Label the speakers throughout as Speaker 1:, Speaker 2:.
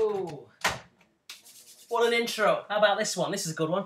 Speaker 1: Whoa! What an intro. How about this one? This is a good one.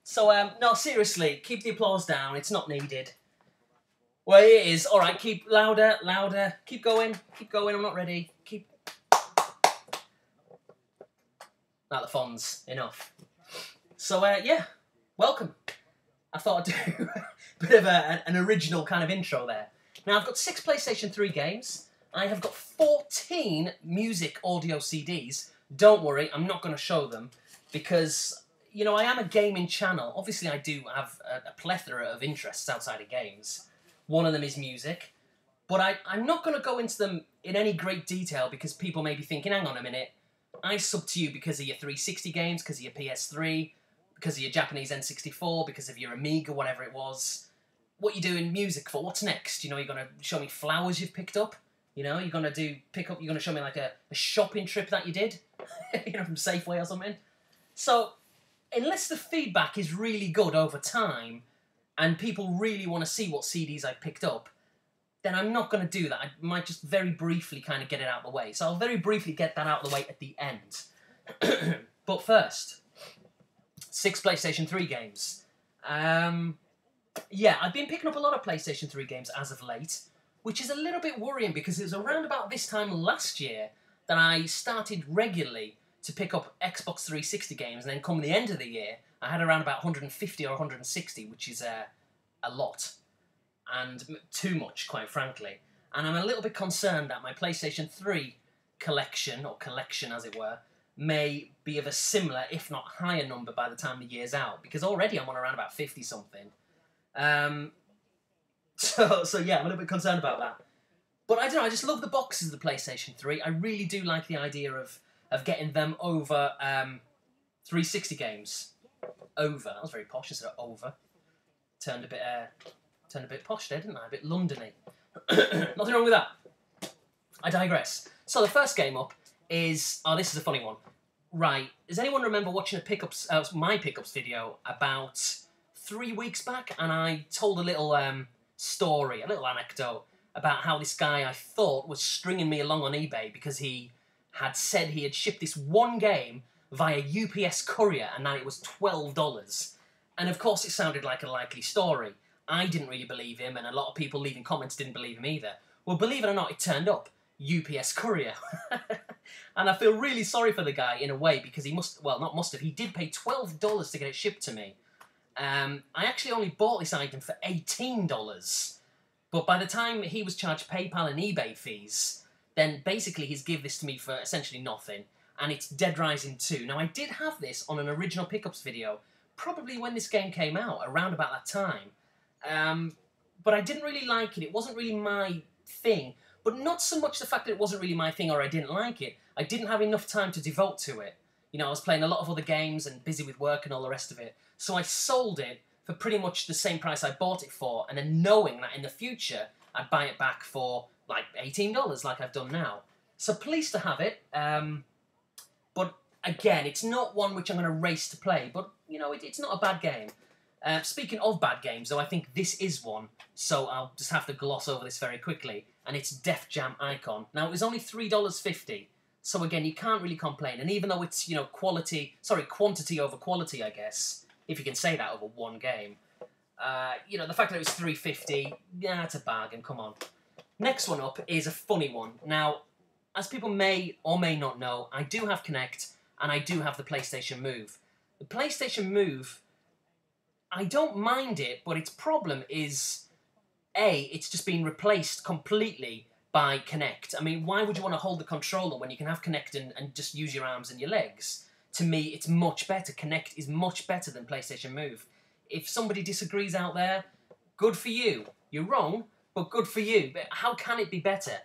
Speaker 1: So, no, seriously, keep the applause down. It's not needed. Well, it is. All right, keep louder, louder. Keep going. Keep going. I'm not ready. Keep... Now the fonts. Enough. So, yeah, welcome. I thought I'd do a bit of an original kind of intro there. Now, I've got 6 PlayStation 3 games. I have got 14 music audio CDs. Don't worry, I'm not going to show them because, you know, I am a gaming channel. Obviously, I do have a plethora of interests outside of games. One of them is music. But I'm not going to go into them in any great detail because people may be thinking, hang on a minute, I sub to you because of your 360 games, because of your PS3, because of your Japanese N64, because of your Amiga, whatever it was. What you doing music for? What's next? You know, you're going to show me flowers you've picked up? You know, you're going to you're going to show me like a shopping trip that you did? You know, from Safeway or something? So, unless the feedback is really good over time, and people really want to see what CDs I've picked up, then I'm not going to do that. I might just very briefly kind of get it out of the way. So I'll very briefly get that out of the way at the end. But first, 6 PlayStation 3 games. Yeah, I've been picking up a lot of PlayStation 3 games as of late, which is a little bit worrying because it was around about this time last year that I started regularly to pick up Xbox 360 games, and then come the end of the year, I had around about 150 or 160, which is a lot, and too much, quite frankly. And I'm a little bit concerned that my PlayStation 3 collection, or collection as it were, may be of a similar, if not higher number by the time the year's out, because already I'm on around about 50-something. So yeah, I'm a little bit concerned about that. But I don't know, I just love the boxes of the PlayStation 3. I really do like the idea of getting them over 360 games. Over. That was very posh instead of over. Turned a bit posh there, didn't I? A bit Londony. Nothing wrong with that. I digress. So the first game up is... Oh, this is a funny one. Right. Does anyone remember watching my Pickups video about 3 weeks back? And I told a little story, a little anecdote about how this guy I thought was stringing me along on eBay because he had said he had shipped this one game via UPS courier and that it was $12. And of course it sounded like a likely story. I didn't really believe him, and a lot of people leaving comments didn't believe him either. Well, believe it or not, it turned up. UPS courier. And I feel really sorry for the guy in a way because he he did pay $12 to get it shipped to me. I actually only bought this item for $18. But by the time he was charged PayPal and eBay fees, then basically he's give this to me for essentially nothing. And it's Dead Rising 2. Now, I did have this on an original Pickups video, probably when this game came out, around about that time. But I didn't really like it. It wasn't really my thing. But not so much the fact that it wasn't really my thing or I didn't like it. I didn't have enough time to devote to it. You know, I was playing a lot of other games and busy with work and all the rest of it. So I sold it for pretty much the same price I bought it for, and then knowing that in the future I'd buy it back for like $18 like I've done now. So pleased to have it. But again, it's not one which I'm going to race to play, but you know, it's not a bad game. Speaking of bad games, though, I think this is one, so I'll just have to gloss over this very quickly, and it's Def Jam Icon. Now, it was only $3.50, so again, you can't really complain, and even though it's, you know, quantity over quality, I guess, if you can say that over one game, you know, the fact that it was $3.50, yeah, it's a bargain, come on. Next one up is a funny one. Now, as people may or may not know, I do have Kinect, and I do have the PlayStation Move. The PlayStation Move, I don't mind it, but its problem is, A, it's just been replaced completely by Kinect. I mean, why would you want to hold the controller when you can have Kinect and just use your arms and your legs? To me, it's much better. Kinect is much better than PlayStation Move. If somebody disagrees out there, good for you. You're wrong, but good for you. But how can it be better?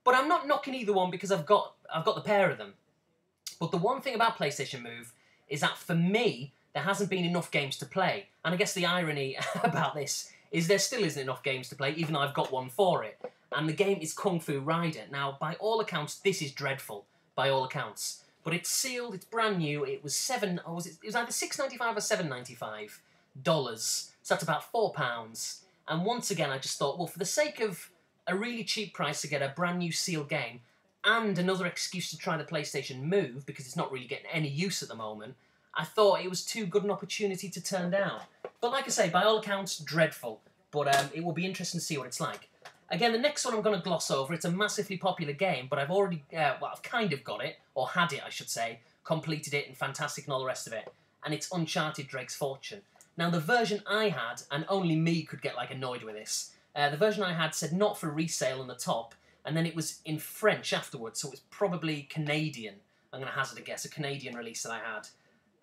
Speaker 1: But I'm not knocking either one because I've got the pair of them. But the one thing about PlayStation Move is that for me, there hasn't been enough games to play. And I guess the irony about this is there still isn't enough games to play, even though I've got one for it. And the game is Kung Fu Rider. Now, by all accounts, this is dreadful, by all accounts. But it's sealed, it's brand new, it was it was either $6.95 or $7.95. So that's about £4. And once again, I just thought, well, for the sake of a really cheap price to get a brand new sealed game, and another excuse to try the PlayStation Move, because it's not really getting any use at the moment, I thought it was too good an opportunity to turn down. But like I say, by all accounts, dreadful. But it will be interesting to see what it's like. Again, the next one I'm going to gloss over. It's a massively popular game, but I've already, well, I've kind of got it, or had it, I should say, completed it, and fantastic and all the rest of it. And it's Uncharted Drake's Fortune. Now, the version I had, and only me could get, like, annoyed with this, the version I had said not for resale on the top, and then it was in French afterwards, so it was probably Canadian. I'm going to hazard a guess, a Canadian release that I had.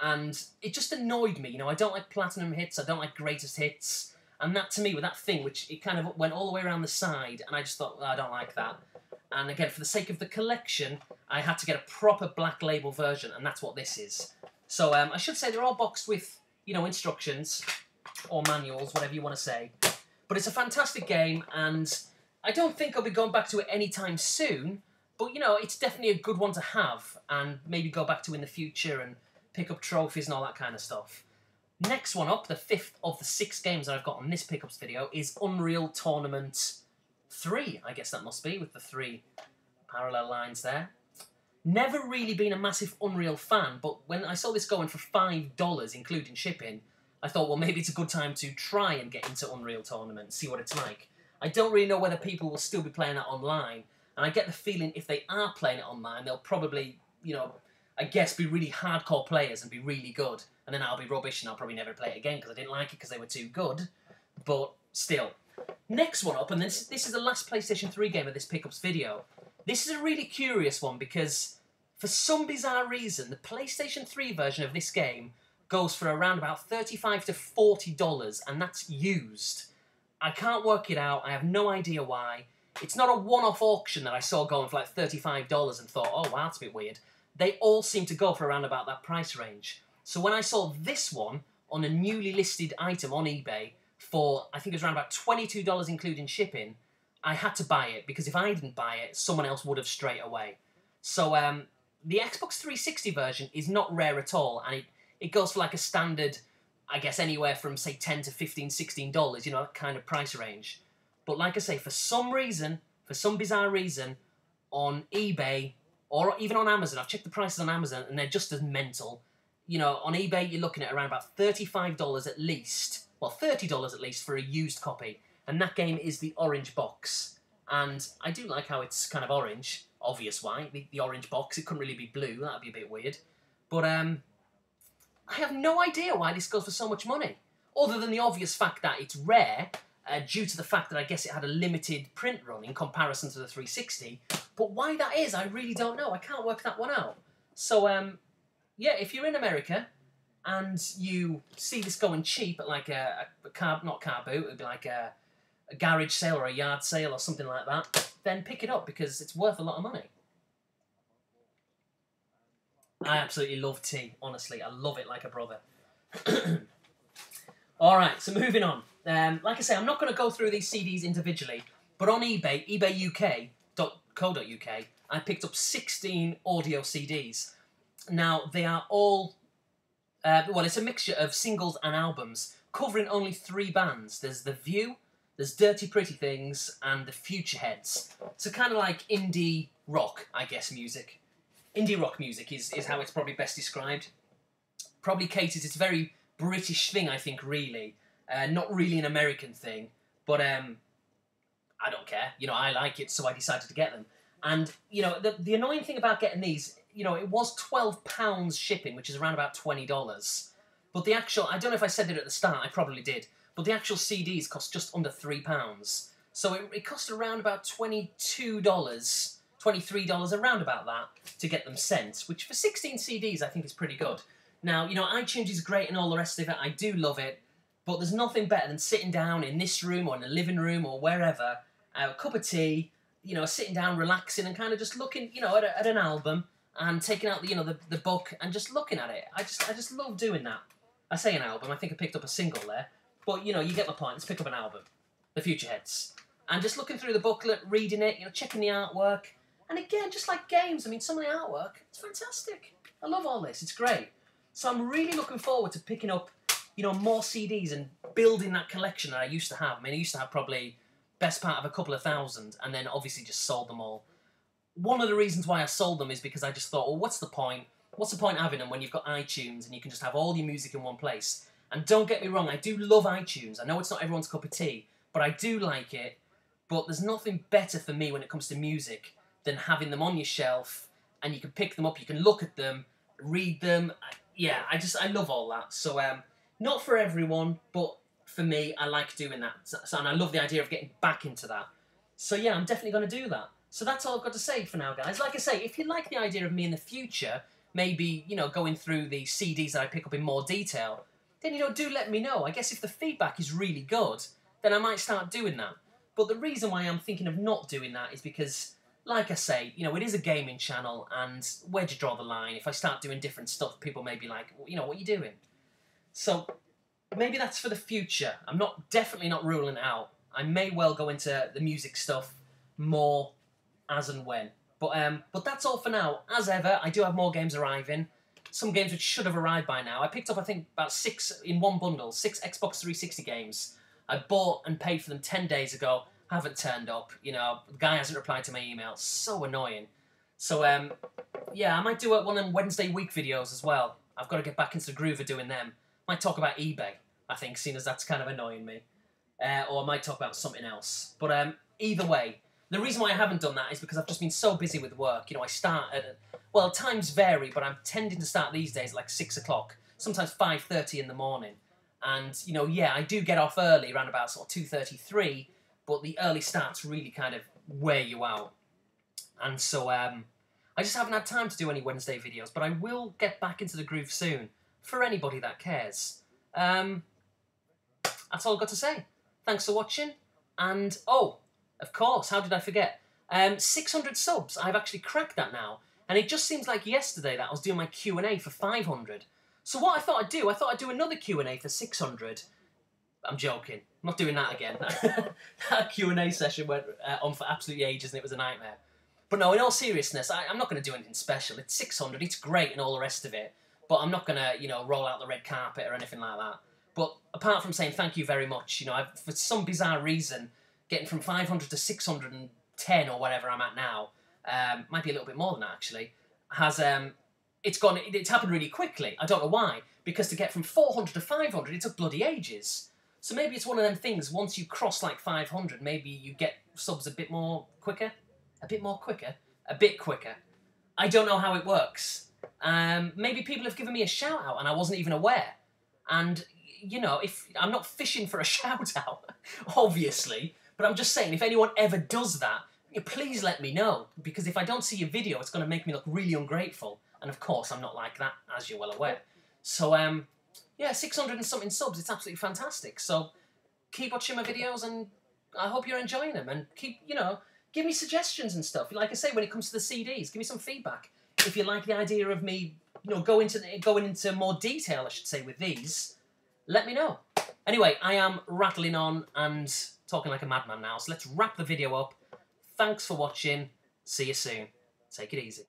Speaker 1: And it just annoyed me, you know, I don't like platinum hits, I don't like greatest hits, and that to me, with that thing, which it kind of went all the way around the side, and I just thought, I don't like that. And again, for the sake of the collection, I had to get a proper black label version, and that's what this is. So I should say they're all boxed with, you know, instructions, or manuals, whatever you want to say. But it's a fantastic game, and I don't think I'll be going back to it anytime soon, but, you know, it's definitely a good one to have, and maybe go back to in the future, and pick up trophies and all that kind of stuff. Next one up, the 5th of the 6 games that I've got on this pickups video, is Unreal Tournament 3, I guess that must be, with the 3 parallel lines there. Never really been a massive Unreal fan, but when I saw this going for $5, including shipping, I thought, well, maybe it's a good time to try and get into Unreal Tournament, see what it's like. I don't really know whether people will still be playing that online, and I get the feeling if they are playing it online, they'll probably, you know, I guess be really hardcore players and be really good, and then I'll be rubbish and I'll probably never play it again because I didn't like it because they were too good, but still. Next one up, and this is the last PlayStation 3 game of this pickups video. This is a really curious one because for some bizarre reason, the PlayStation 3 version of this game goes for around about $35 to $40, and that's used. I can't work it out, I have no idea why. It's not a one-off auction that I saw going for like $35 and thought, oh wow, that's a bit weird. They all seem to go for around about that price range. So when I saw this one on a newly listed item on eBay for, I think it was around about $22 including shipping, I had to buy it, because if I didn't buy it, someone else would have straight away. So the Xbox 360 version is not rare at all, and it goes for like a standard, I guess anywhere from say $10 to $15, $16, you know, that kind of price range. But like I say, for some reason, for some bizarre reason, on eBay, or even on Amazon, I've checked the prices on Amazon and they're just as mental. You know, on eBay you're looking at around about $35 at least, well $30 at least for a used copy. And that game is the orange box. And I do like how it's kind of orange, obvious why, the orange box, it couldn't really be blue, that'd be a bit weird. But I have no idea why this goes for so much money, other than the obvious fact that it's rare, due to the fact that I guess it had a limited print run in comparison to the 360, but why that is, I really don't know. I can't work that one out. So, yeah, if you're in America and you see this going cheap at like a car, not car boot, it'd be like a garage sale or a yard sale or something like that, then pick it up because it's worth a lot of money. I absolutely love tea, honestly. I love it like a brother. Alright, so moving on. Like I say, I'm not going to go through these CDs individually, but on eBay, ebayuk.co.uk, I picked up 16 audio CDs. Now, they are all, well, it's a mixture of singles and albums, covering only 3 bands. There's The View, there's Dirty Pretty Things, and The Futureheads. So kind of like indie rock, I guess, music. Indie rock music is how it's probably best described. Probably caters, it's a very British thing, I think, really. Not really an American thing, but I don't care. You know, I like it, so I decided to get them. And, you know, the annoying thing about getting these, you know, it was £12 shipping, which is around about $20. But the actual, I don't know if I said it at the start, I probably did, but the actual CDs cost just under £3. So it cost around about $22, $23, around about that, to get them sent, which for 16 CDs I think is pretty good. Now, you know, iTunes is great and all the rest of it, I do love it, but there's nothing better than sitting down in this room or in the living room or wherever, a cup of tea, you know, sitting down, relaxing and kind of just looking, you know, at an album and taking out the, you know, the book and just looking at it. I just love doing that. I say an album, I think I picked up a single there, but, you know, you get my point, let's pick up an album, The Futureheads. And just looking through the booklet, reading it, you know, checking the artwork, and again, just like games, I mean, some of the artwork, it's fantastic. I love all this, it's great. So I'm really looking forward to picking up, you know, more CDs and building that collection that I used to have. I mean, I used to have probably best part of a couple of thousand, and then obviously just sold them all. one of the reasons why I sold them is because I just thought, well, what's the point? What's the point having them when you've got iTunes and you can just have all your music in one place? And don't get me wrong, I do love iTunes. I know it's not everyone's cup of tea, but I do like it. But there's nothing better for me when it comes to music than having them on your shelf and you can pick them up, you can look at them, read them. Yeah, I love all that. So, not for everyone, but for me, I like doing that. So, and I love the idea of getting back into that. So yeah, I'm definitely going to do that. So that's all I've got to say for now, guys. Like I say, if you like the idea of me in the future, maybe, you know, going through the CDs that I pick up in more detail, then, you know, do let me know. I guess if the feedback is really good, then I might start doing that. But the reason why I'm thinking of not doing that is because, like I say, you know, it is a gaming channel, and where do you draw the line? If I start doing different stuff, people may be like, well, you know, what are you doing? So maybe that's for the future. I'm definitely not ruling it out. I may well go into the music stuff more as and when. But that's all for now. As ever, I do have more games arriving. Some games which should have arrived by now. I picked up, I think, about 6 in one bundle, 6 Xbox 360 games. I bought and paid for them 10 days ago. Haven't turned up. You know, the guy hasn't replied to my email. So annoying. So, yeah, I might do one of them Wednesday week videos as well. I've got to get back into the groove of doing them. Might talk about eBay, I think, seeing as that's kind of annoying me. Or I might talk about something else. But either way, the reason why I haven't done that is because I've just been so busy with work. You know, I start at, well, times vary, but I'm tending to start these days at like 6 o'clock, sometimes 5:30 in the morning. And, you know, yeah, I do get off early, around about sort of 2:33, but the early starts really kind of wear you out. And so I just haven't had time to do any Wednesday videos, but I will get back into the groove soon, for anybody that cares. That's all I've got to say. Thanks for watching, and, oh, of course, how did I forget? 600 subs, I've actually cracked that now, and it just seems like yesterday that I was doing my Q&A for 500. So what I thought I'd do another Q&A for 600. I'm joking. I'm not doing that again. That Q&A session went on for absolutely ages and it was a nightmare. But no, in all seriousness, I'm not going to do anything special. It's 600, it's great and all the rest of it. But I'm not going to, you know, roll out the red carpet or anything like that. But apart from saying thank you very much, you know, for some bizarre reason, getting from 500 to 610 or whatever I'm at now, might be a little bit more than that actually, has... It's happened really quickly. I don't know why. Because to get from 400 to 500, it took bloody ages. So maybe it's one of them things, once you cross like 500, maybe you get subs a bit more quicker? A bit more quicker? A bit quicker. I don't know how it works. Maybe people have given me a shout out and I wasn't even aware. And, you know, if I'm not fishing for a shout out, obviously, but I'm just saying, if anyone ever does that, please let me know. Because if I don't see your video, it's going to make me look really ungrateful. And of course, I'm not like that, as you're well aware. So, yeah, 600 and something subs, it's absolutely fantastic. So, keep watching my videos and I hope you're enjoying them. And keep, you know, give me suggestions and stuff. Like I say, when it comes to the CDs, give me some feedback. If you like the idea of me, you know, going into more detail, I should say, with these, let me know. Anyway, I am rattling on and talking like a madman now. So let's wrap the video up. Thanks for watching. See you soon. Take it easy.